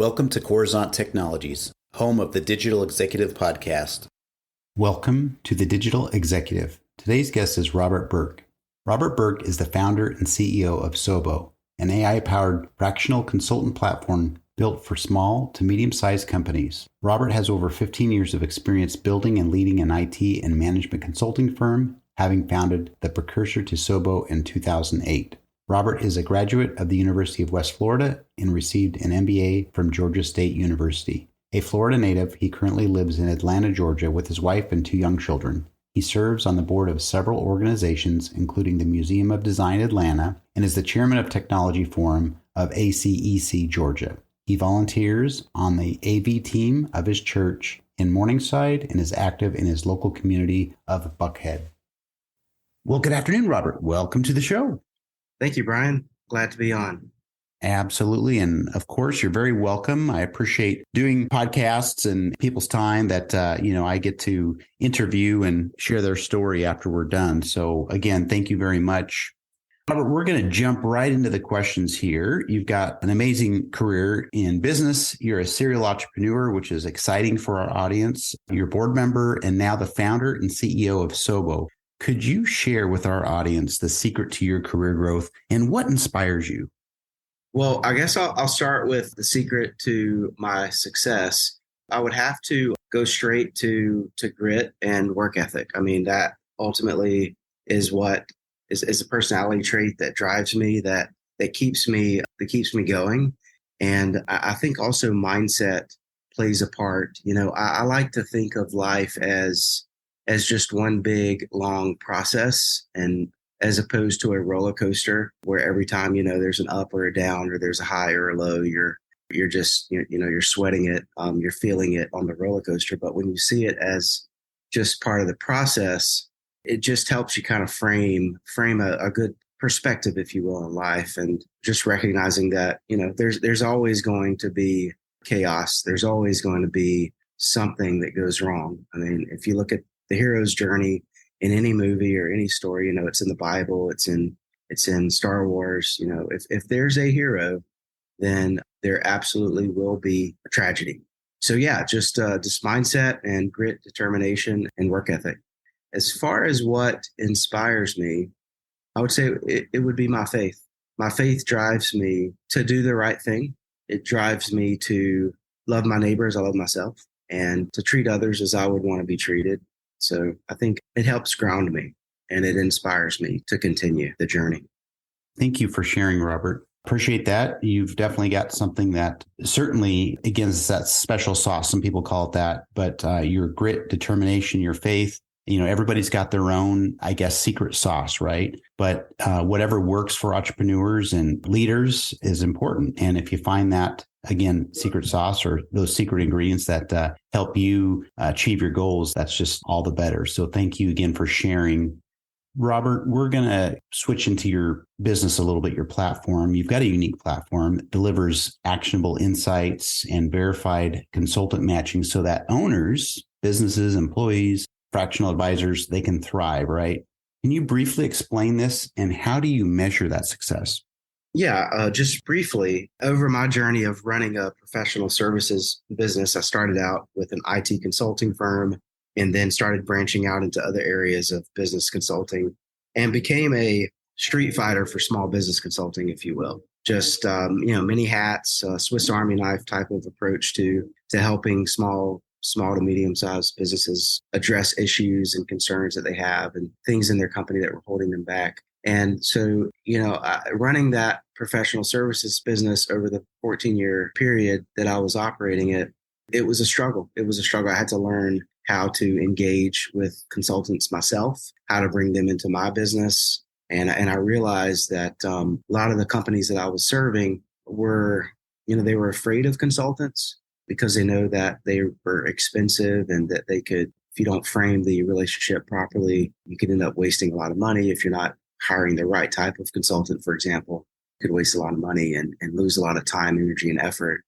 Welcome to Coruzant Technologies, home of the Digital Executive Podcast. Welcome to the Digital Executive. Today's guest is Robert Burke. Robert Burke is the founder and CEO of Sobo, an AI-powered fractional consultant platform built for small to medium-sized companies. Robert has over 15 years of experience building and leading an IT and management consulting firm, having founded the precursor to Sobo in 2008. Robert is a graduate of the University of West Florida and received an MBA from Georgia State University. A Florida native, he currently lives in Atlanta, Georgia with his wife and 2 young children. He serves on the board of several organizations, including the Museum of Design Atlanta, and is the chairman of Technology Forum of ACEC Georgia. He volunteers on the AV team of his church in Morningside and is active in his local community of Buckhead. Well, good afternoon, Robert. Welcome to the show. Thank you, Brian. Glad to be on. Absolutely. And of course, you're very welcome. I appreciate doing podcasts and people's time that, I get to interview and share their story after we're done. So again, thank you very much. Robert, we're going to jump right into the questions here. You've got an amazing career in business. You're a serial entrepreneur, which is exciting for our audience. You're a board member and now the founder and CEO of Sobo. Could you share with our audience the secret to your career growth and what inspires you? Well, I guess I'll start with the secret to my success. I would have to go straight to grit and work ethic. I mean, that ultimately is what is a personality trait that drives me, that keeps me going. And I think also mindset plays a part. I like to think of life as just one big, long process, and as opposed to a roller coaster where every time, there's an up or a down or there's a high or a low, you're just, you're sweating it, you're feeling it on the roller coaster. But when you see it as just part of the process, it just helps you kind of frame a good perspective, if you will, in life. And just recognizing that, there's always going to be chaos. There's always going to be something that goes wrong. I mean, if you look at the hero's journey in any movie or any story, it's in the Bible, it's in Star Wars. If there's a hero, then there absolutely will be a tragedy. So yeah, just mindset and grit, determination, and work ethic. As far as what inspires me, I would say it would be my faith. My faith drives me to do the right thing. It drives me to love my neighbor as I love myself, and to treat others as I would want to be treated. So I think it helps ground me and it inspires me to continue the journey. Thank you for sharing, Robert. Appreciate that. You've definitely got something that certainly, again, is that special sauce. Some people call it that, but your grit, determination, your faith, everybody's got their own, I guess, secret sauce, right? But whatever works for entrepreneurs and leaders is important. And if you find that, again, secret sauce or those secret ingredients that help you achieve your goals, that's just all the better. So thank you again for sharing. Robert, we're going to switch into your business a little bit, your platform. You've got a unique platform that delivers actionable insights and verified consultant matching so that owners, businesses, employees, fractional advisors, they can thrive, right? Can you briefly explain this and how do you measure that success? Yeah, just briefly, over my journey of running a professional services business, I started out with an IT consulting firm and then started branching out into other areas of business consulting and became a street fighter for small business consulting, if you will. Just, many hats, Swiss Army knife type of approach to helping small to medium-sized businesses address issues and concerns that they have and things in their company that were holding them back. And so, running that professional services business over the 14-year period that I was operating it, it was a struggle. I had to learn how to engage with consultants myself, how to bring them into my business. And I realized that a lot of the companies that I was serving were, they were afraid of consultants because they know that they were expensive and that they could, if you don't frame the relationship properly, you could end up wasting a lot of money if you're not hiring the right type of consultant, for example. You could waste a lot of money and lose a lot of time, energy, and effort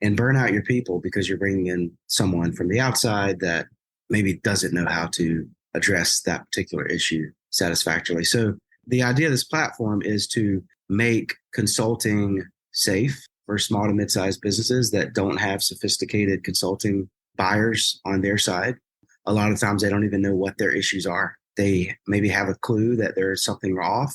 and burn out your people because you're bringing in someone from the outside that maybe doesn't know how to address that particular issue satisfactorily. So the idea of this platform is to make consulting safe, for small to mid-sized businesses that don't have sophisticated consulting buyers on their side. A lot of times they don't even know what their issues are. They maybe have a clue that there's something off.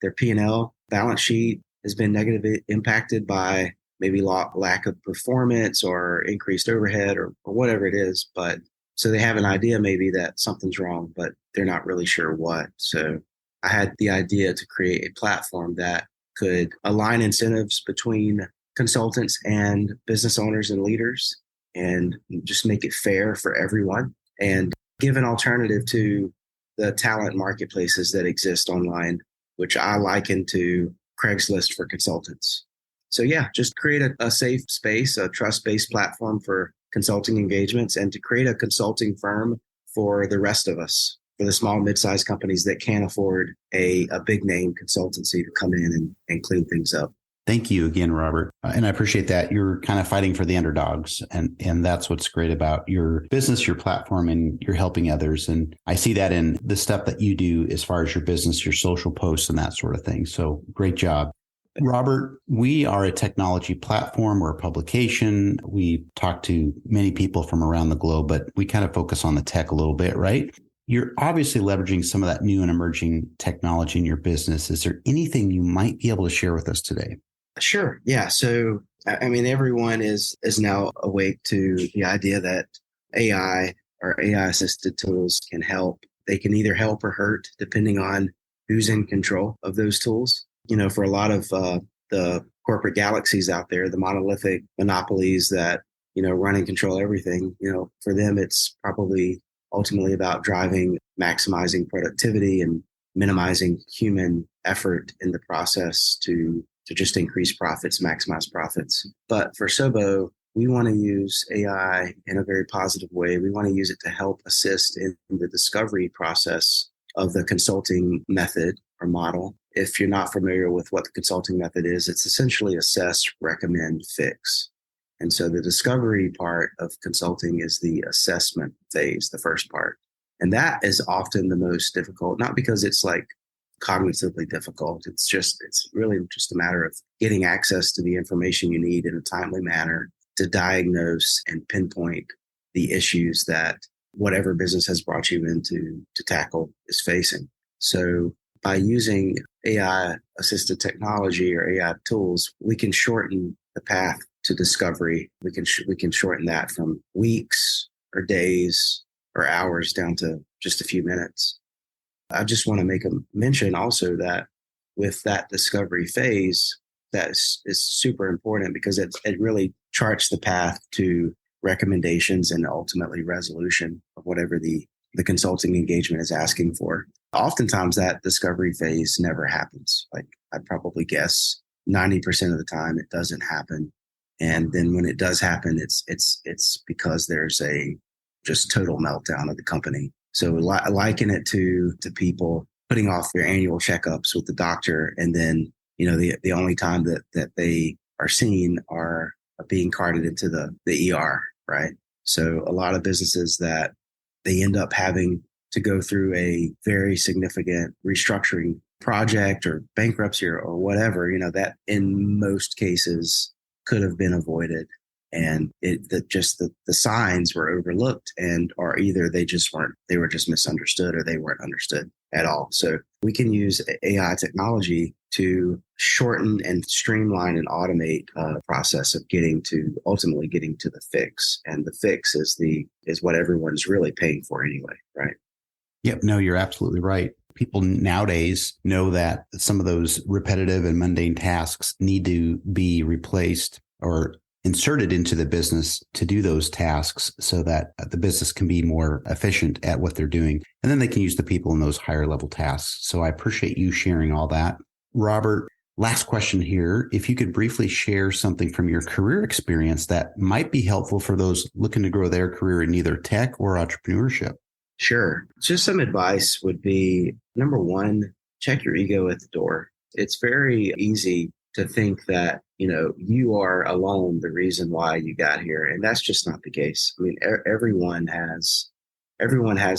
Their P&L balance sheet has been negatively impacted by maybe lack of performance or increased overhead or whatever it is. But so they have an idea maybe that something's wrong, but they're not really sure what. So I had the idea to create a platform that could align incentives between consultants and business owners and leaders and just make it fair for everyone and give an alternative to the talent marketplaces that exist online, which I liken to Craigslist for consultants. So yeah, just create a safe space, a trust-based platform for consulting engagements and to create a consulting firm for the rest of us, for the small, mid-sized companies that can't afford a big name consultancy to come in and clean things up. Thank you again, Robert. And I appreciate that. You're kind of fighting for the underdogs. And that's what's great about your business, your platform, and you're helping others. And I see that in the stuff that you do as far as your business, your social posts and that sort of thing. So great job. Robert, we are a technology platform. We're a publication. We talk to many people from around the globe, but we kind of focus on the tech a little bit, right? You're obviously leveraging some of that new and emerging technology in your business. Is there anything you might be able to share with us today? Sure. Yeah. So, I mean, everyone is now awake to the idea that AI or AI assisted tools can help. They can either help or hurt depending on who's in control of those tools. You know, for a lot of the corporate galaxies out there, the monolithic monopolies that, you know, run and control everything, you know, for them, it's probably ultimately about maximizing productivity and minimizing human effort in the process to just increase profits, maximize profits. But for Sobo, we want to use AI in a very positive way. We want to use it to help assist in the discovery process of the consulting method or model. If you're not familiar with what the consulting method is, it's essentially assess, recommend, fix. And so the discovery part of consulting is the assessment phase, the first part. And that is often the most difficult, not because it's like cognitively difficult. It's really just a matter of getting access to the information you need in a timely manner to diagnose and pinpoint the issues that whatever business has brought you in to tackle is facing. So by using AI assisted technology or AI tools, we can shorten the path to discovery. We can shorten that from weeks or days or hours down to just a few minutes. I just want to make a mention also that with that discovery phase, that is super important because it really charts the path to recommendations and ultimately resolution of whatever the consulting engagement is asking for. Oftentimes that discovery phase never happens. Like I'd probably guess 90% of the time it doesn't happen. And then when it does happen, it's because there's a just total meltdown of the company. So liken it to people putting off their annual checkups with the doctor. And then, you know, the only time that they are seen are being carted into the ER, right? So a lot of businesses that they end up having to go through a very significant restructuring project or bankruptcy or whatever, you know, that in most cases could have been avoided. And the signs were overlooked or either they were just misunderstood or they weren't understood at all. So we can use AI technology to shorten and streamline and automate the process of ultimately getting to the fix. And the fix is what everyone's really paying for anyway, right? Yep. No, you're absolutely right. People nowadays know that some of those repetitive and mundane tasks need to be replaced or inserted into the business to do those tasks so that the business can be more efficient at what they're doing. And then they can use the people in those higher level tasks. So I appreciate you sharing all that. Robert, last question here. If you could briefly share something from your career experience that might be helpful for those looking to grow their career in either tech or entrepreneurship. Sure. Just some advice would be, number one, check your ego at the door. It's very easy to think that, you know, you are alone the reason why you got here. And that's just not the case. I mean, everyone has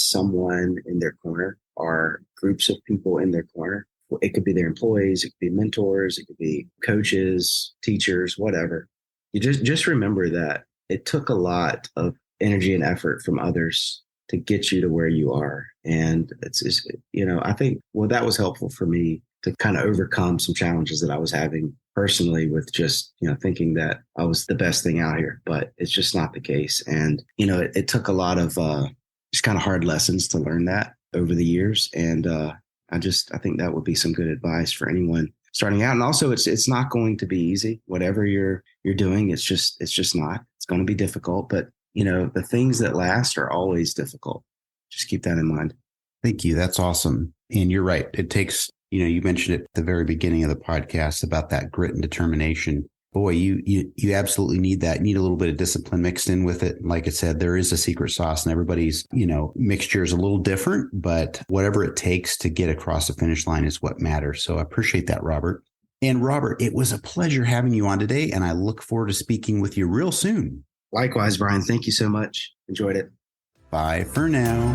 someone in their corner or groups of people in their corner It could be their employees, it could be mentors, it could be coaches, teachers, whatever. You just remember that it took a lot of energy and effort from others to get you to where you are. And I think, well, that was helpful for me to kind of overcome some challenges that I was having personally with just, thinking that I was the best thing out here, but it's just not the case. And, it took a lot of just kind of hard lessons to learn that over the years. And I think that would be some good advice for anyone starting out. And also it's not going to be easy. Whatever you're doing, it's just not. It's going to be difficult, but the things that last are always difficult. Just keep that in mind. Thank you. That's awesome. And you're right. It takes, you mentioned it at the very beginning of the podcast about that grit and determination. Boy, you absolutely need that. You need a little bit of discipline mixed in with it. Like I said, there is a secret sauce, and everybody's, mixture is a little different, but whatever it takes to get across the finish line is what matters. So I appreciate that, Robert. And Robert, it was a pleasure having you on today, and I look forward to speaking with you real soon. Likewise, Brian. Thank you so much. Enjoyed it. Bye for now.